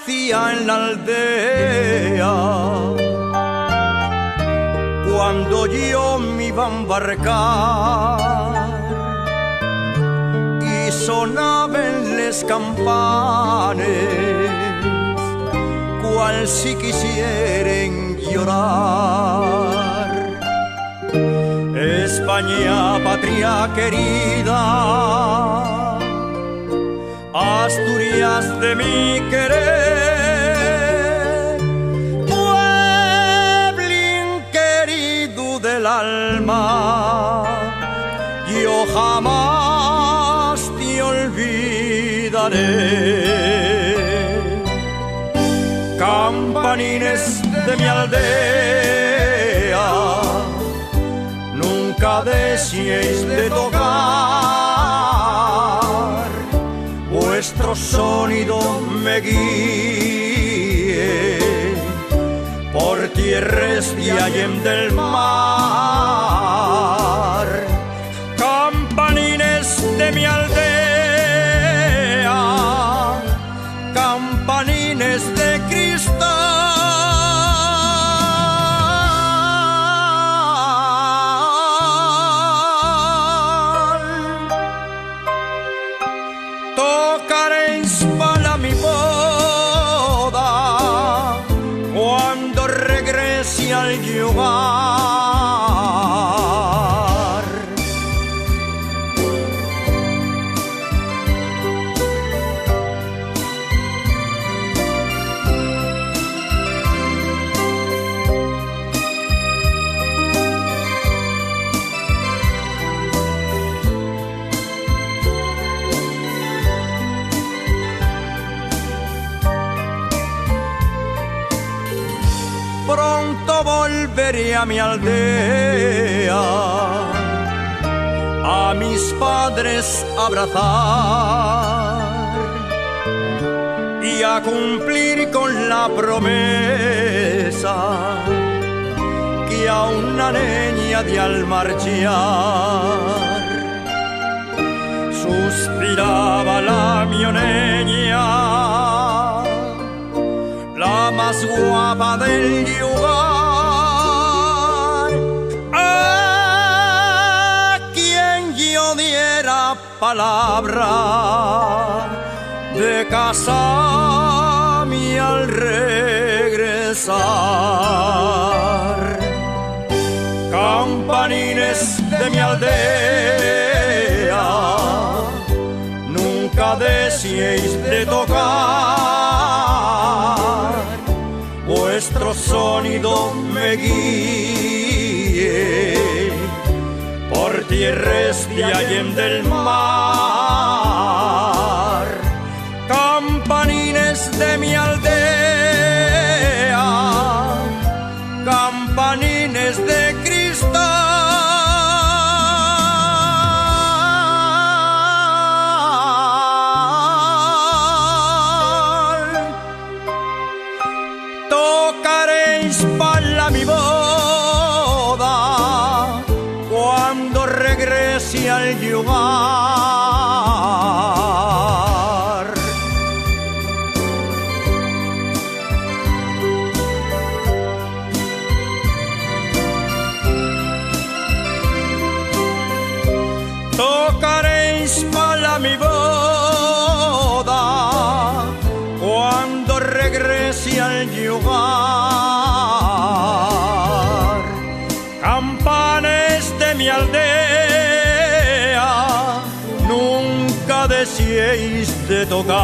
decía en la aldea cuando yo me iba a embarcar y sonaban las campanas, cual si quisieren llorar. España, patria querida, Asturias de mi querer, pueblín querido del alma, yo jamás te olvidaré. Campanines de mi aldea, nunca deseéis de tocar, vuestro sonido me guíe por tierras de allende del mar. Campanines de mi aldea, campanines de cristal, tocaréis para mi boda cuando regrese al hogar. Pronto volveré a mi aldea, a mis padres abrazar y a cumplir con la promesa que a una niña de al marchar suspiraba la mioneña, la más guapa del lugar, a quien yo diera palabra de casarme al regresar. Campanines de mi aldea, nunca deseéis de tocar, vuestro sonido me guíe por tierras de allende del mar. Campanines de mi aldea, campanines de cristal, tocaréis para mi boda cuando regrese al hogar. Tocaréis para mi boda cuando regrese al hogar. Campanes de mi aldea, nunca deseéis de tocar.